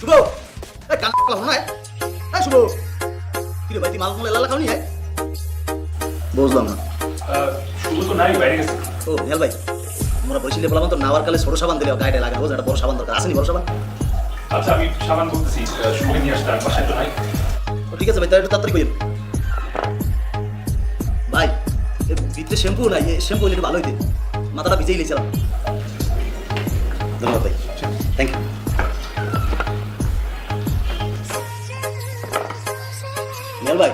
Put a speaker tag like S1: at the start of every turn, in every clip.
S1: শুভ এই কান লাগো না এই শুভ কি রে ভাই তুই মাল লালা খাওনি হ্যাঁ বুঝলাম না
S2: শুভ তো নাই বাইরে গেছে।
S1: ও নেল ভাই আমরা বলছিলে বললাম তো নাওয়ার কালে ছোট সাবান দিলে গায়ে লাগাবো যেটা বড় সাবান দরকার আসেনি বড় সাবান
S2: আচ্ছা আমি সাবান বলতেছি শুভকে নিয়ে আসতে আর বাসায় তো নাই।
S1: ঠিক আছে ভাই তাহলে একটু তাড়াতাড়ি কইন ভাই ভিতরে শ্যাম্পু নাই শ্যাম্পু হলে একটু ভালো হইতে মাথাটা ভিজেই লিয়েছিলাম ধন্যবাদ ভাই থ্যাংক ইউ নেল ভাই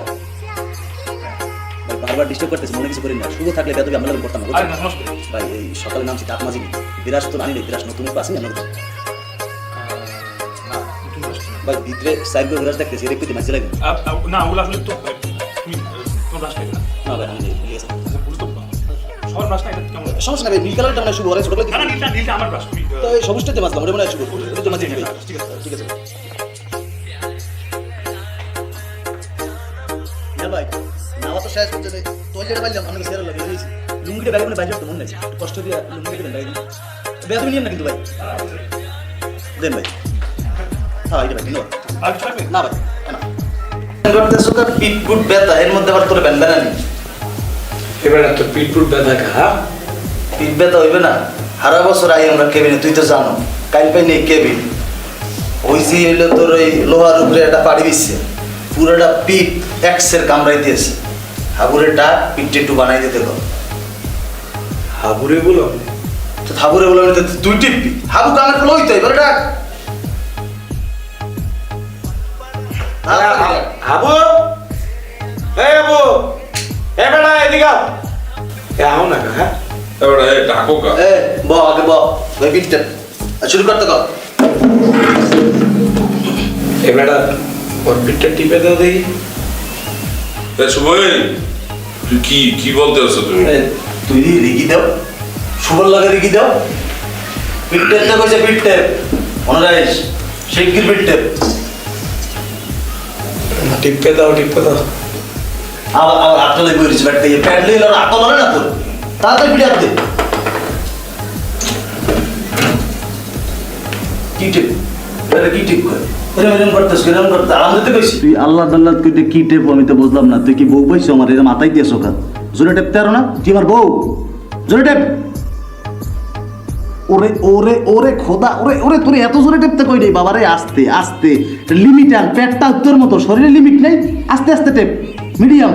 S1: বারবার ডিস্টার্ব করতেছি মনে কিছু করি না শুভ থাকলে বেতবে আমরা করতাম না
S2: আরে না নমস্কার।
S1: ভাই এই সকালে নামছি তাপ মাঝি বিরাজ তো আনি বিরাজ নতুন আসেনি আমরা
S2: না নতুন আসছে না।
S1: ভাই ভিতরে সাইড করে বিরাজ দেখতেছি রেখে মাঝে লাগে
S2: না ওগুলো আসলে তো তুমি তোমার ব্রাশ নেই না।
S1: না ভাই আমি ভুলে গেছি
S2: আচ্ছা বুঝতে সবার ব্রাশ না এটা কেমন?
S1: সমস্যা না ভাই নীল কালারটা মানে শুভ ওরে ছোট
S2: না না নীলটা আমার ব্রাশ তুমি
S1: তো এই সবুজটাতে মাছলাম ওটা মনে হয় শুভ এটা তো মাঝে
S2: ঠিক আছে
S1: ঠিক আছে না ভাই নাও তো শেষ করতে তোইলে বাইলাম আমাকে সেরা লাগে হইছে লুঙ্গিটা ব্যাগে মানে বাইরে তো মনে নাই একটু কষ্ট দিয়ে লুঙ্গিটা দেন বাইরে বেয়া তুমি নিয়েন না কিন্তু ভাই দেন ভাই হ্যাঁ এটা ভাই ধন্যবাদ
S2: আর কিছু লাগবে?
S1: না ভাই না করতে সুকা পিট গুড ব্যথা এর মধ্যে আবার তোর ব্যান্ডানা নেই
S3: এবার তো পিটপুর ব্যথা খা
S1: পিট ব্যথা হইবে না সারা বছর আই আমরা কেবিনে তুই তো জানো কাইল পাই নেই কেবিন ওই যে হইলো তোর ওই লোহার উপরে একটা পাড়ি দিচ্ছে পুরোটা পিট এক্সের কামড়াই দিয়েছে হাবুরে ডাক পিঠটা একটু বানাই দিতে গো
S3: হাবুরে বলো
S1: তো হাবুরে বলে তুই টিপবি হাবু কামের ফলে হইতো এবার ডাক
S3: হাবু এই হাবু এ বেটা এদিকে আও এ আও না হ্যাঁ
S4: এবার ডাকো কা
S1: এ ব আগে ব ওই পিঠটা শুরু করতে কর
S3: এ বেটা ওর পিঠটা টিপে দাও দেখি
S4: শুভই তুই কি বলতে আছো তুমি
S1: তুই রিগি দাও সুবল লাগে রিগি দাও পিঠটা তো কইছে পিঠটা মনে রাখিস শিগগির পিঠটা
S3: টিপে দাও
S1: আবার হাতটা লেগে পড়েছে ব্যাটটা এই প্যাড লইলে হাত ধরে না তোর তাড়াতাড়ি পিঠে হাত দে কি টিপ এটা কি টিপ করে এরম করতেছ এরম করতে আরাম দিতে কইছি তুই আল্লাহ আল্লাহ কইতে কি টিপ আমি তো বুঝলাম না তুই কি বউ পাইছো আমার এটা মাথায় দিয়েছো কা জোরে টেপতে আরো না তুই আমার বউ জোরে টেপ ওরে ওরে ওরে খোদা ওরে ওরে তোর এত জোরে টেপতে কই রে বাবারে আস্তে আস্তে লিমিট আন পেটটা তোর মতো শরীরে লিমিট নাই আস্তে আস্তে টেপ মিডিয়াম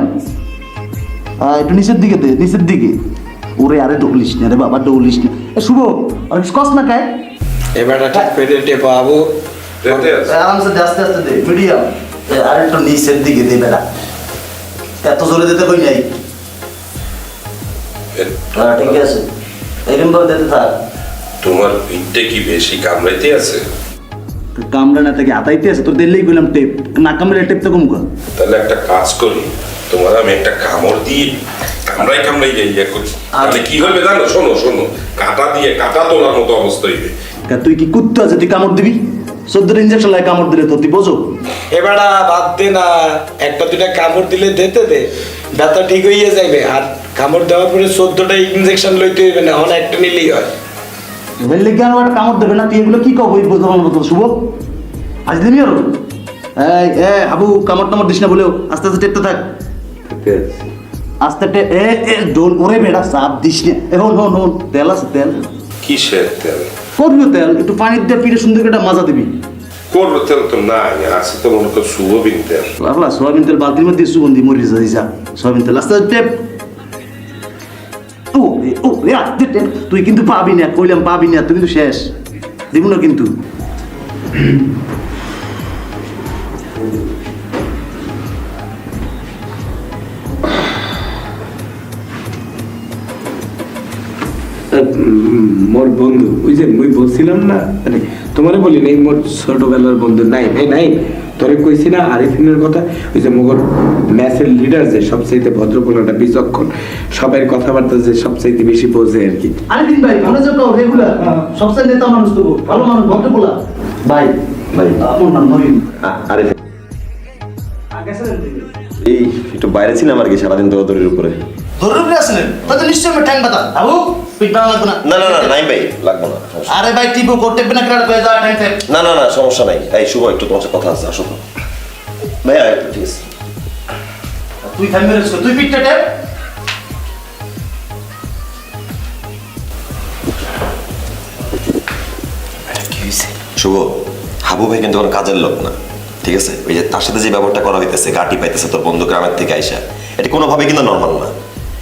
S1: একটু নিচের দিকে দে নিচের দিকে ওরে আরে ডৌলিস না রে বাবা ডৌলিস না শুভ আর কস না খায়
S3: এ বেটা টিপে দে টেপা হাবু
S4: দেখতে আছো
S1: আরামসে দে আস্তে আস্তে দে মিডিয়াম আর একটু নিচের দিকে দে বেটা এত জোরে দিতে কই নাই ঠিক আছে এরকম ভাবে দিতে থাক
S4: তোমার পিঠটা কি বেশি কামড়াইতে আছে?
S1: কামড়া না থেকে আতাইতে আছে তোর দিল্লি কইলাম টেপ না কামড়ে টেপ তো কম কর
S4: তাহলে একটা কাজ করি, তোমার আমি একটা কামড় দিয়ে কামড়াই ইয়ে করি, তাহলে কি হবে জানো? শোনো কাটা তোলার মতো অবস্থা হইবে।
S1: তুই কি কুত্তা আছে তুই কামড় দিবি 14 ইনজেকশন লাগে কামড় দিলে তো তুই বোঝো
S3: এ বেটা বাদ দে না একটা দুটা কামড় দিলে দিতে দে ব্যথা ঠিক হয়ে যাবে আর কামড় দেওয়ার পরে 14টা ইনজেকশন লইতে হইবে না অন একটা নিলেই হয়
S1: এবার লেগে আর কামড় দেবে না তুই এগুলো কি কব ওই বোঝানোর মতো শুভ আজ দিবি আর এই আবু কামড় টামড় দিস না বলেও আস্তে আস্তে টেপতে থাক আস্তে ডোল ওরে বেড়া চাপ দিস না হন তেল আছে তেল
S4: কিসের তেল?
S1: করবি তেল একটু পানি দিয়ে পিঠে সুন্দর করে একটা মাজা দিবি
S4: করবো তেল তো নাই, আছে তো মনে কর শুভবিন তেল।
S1: লাগলা সোয়াবিন তেল বালতির মধ্যে সুগন্ধি মরি যা সোয়াবিন তেল আস্তে টেপ ও আস্তে টেপ তুই কিন্তু পাবি না কইলাম পাবি না তুই কিন্তু শেষ দিব না কিন্তু
S3: মোর বন্ধু ওই যে মুই বলছিলাম না মানে তোমারে বলি নাই মোর ছোটবেলার বন্ধু নাই তোরে কইছি না আরিফিনের কথা ওই যে মোগর ম্যাচের লিডার যে সবচাইতে ভদ্রপোলাটা বিচক্ষণ সবার কথাবার্তা যে সবচাইতে বেশি বোঝে আর কি
S1: আরিফিন ভাই ভালো যে কও রেগুলার সবচেয়ে নেতা মানুষ তো ভালো মানুষ ভদ্রপোলা ভাই আমার নাম নবীন
S5: আরিফিন
S1: আগে ছিলেন
S5: এই একটু বাইরে ছিলাম আর কি সারাদিন দৌড়দৌড়ির উপরে
S1: ধরে আসলেন তো নিশ্চয়ই আমি ঠ্যাং বাতা আবু পিট বাংলা লাগবে না
S5: না নাই ভাই লাগবো না সমস্যা
S1: আরে ভাই টিপু কোট টেপে না ক্রাড হয়ে যাওয়া টাইম টেপ
S5: না না না সমস্যা নাই এই শুভ একটু তোমার সাথে কথা আছে আসো তো ভাইয়া একটু ঠিক আছে
S1: তুই থামবে রে তুই পিটটা টেপ
S5: শুভ হাবু ভাই কিন্তু কোনো কাজের লোক না ঠিক আছে ওই যে তার সাথে যে ব্যবহারটা করা হইতেছে গাটি পাইতেছে তোর বন্ধু গ্রামের থেকে আইসা এটা কোনোভাবে কিন্তু নর্মাল না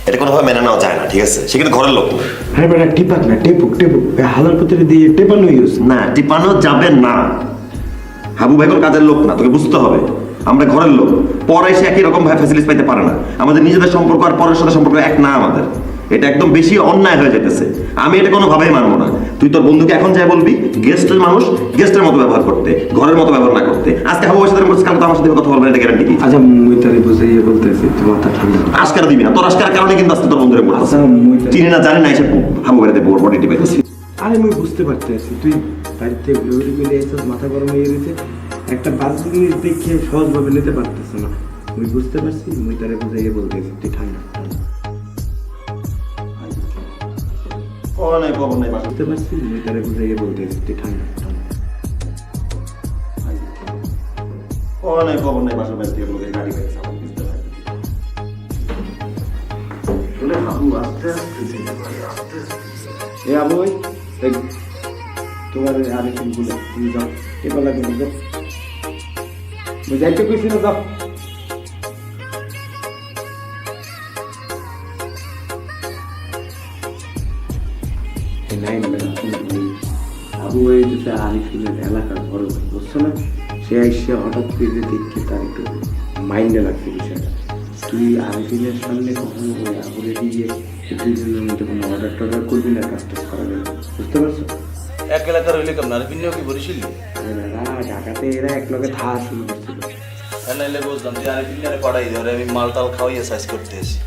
S5: এটা কোনোভাবে মেনে নেওয়া যায় না ঠিক আছে সে কিন্তু ঘরের লোক না
S3: আরে বেটা টিপাক না টেপুক টেপুক হালার পত্রে দিয়ে টেপানো ইউজ
S5: না টিপানো যাবে না হাবু ভাই কোনো কাজের লোক না তোকে বুঝতে হবে আমরা ঘরের লোক পরে এসে একই রকম ভাবে ফ্যাসিলিটি পাইতে পারে না আমাদের নিজেদের সম্পর্ক আর পরের সাথে সম্পর্ক এক না আমাদের এটা একদম বেশি অন্যায় হয়ে যেতেছে আমি এটা কোনোভাবেই মানবো না তুই তোর বন্ধুকে এখন যাই বলবি গেস্টের মানুষ গেস্টের মতো ব্যবহার করতে ঘরের মতো ব্যবহার না করতে আজকে হাবু ভাইয়ের সাথে বলছিস কালকে তো আমার সাথে কথা বলবেন এটা গ্যারান্টি কি
S3: আচ্ছা মুই তারে বুঝাইয়ে বলতেছি তুই মাথা ঠান্ডা কর।
S5: আজকার দিবি না তোর আজকার কারণে কিন্তু আজকে তোর বন্ধুরে বলতেছে
S3: আচ্ছা মুই তারে-
S5: চিনি না জানি না এসে হাবু ভাইয়ের বডি টিপে
S3: আরে মুই বুঝতে পারতেছি তুই বাড়িতে ঘুরে ঘুরে এসে মাথা গরম হয়ে গেছে একটা বাজে জিনিস দেখে সহজভাবে নিতে পারতেছ না মুই বুঝতে পারছি মুই তারে বুঝাইয়ে বলতেছি তুই ঠান্ডা
S5: নাই খবর নাই বাসা
S3: বুঝতে পারছি মুই তারে বুঝাইয়ে বলতেছি তুই ঠান্ডা
S5: নাই খবর নাই বাসা বাইরে থেকে বলে গাড়ি পাইছে আমার বুঝতে পারছি শুনে হাবু আস্তে আস্তে
S3: এ আবু ভাই এই তোমার আরেকদিন বলে তুমি যাও এবার লাগবে না যাও মুই যাইতে কইছি না যাও নাই আবু ভাই যেটা আরিফিনের এলাকার বড় ভাই বুঝছো না সে এসে হঠাৎ করে দেখে তার একটু মাইন্ডে লাগছে বিষয়টা তুই আরিফিনের সামনে কখনো ওই আবুরে দিয়ে দুজনের মধ্যে কোনো অর্ডার টর্ডার করবি না কাজ টাজ করা যাবে বুঝতে পারছো
S1: এক এলাকার হইলে কেমন আর ভিন্ন কি বরিশিল
S3: ঢাকাতে এরা এক লগে থাকা শুরু করছিল
S1: নাইলে বুঝলাম তুই আর ভিন্ন পাঠাই দে আমি মাল টাল খাওয়াইয়া সাইজ করতে আসি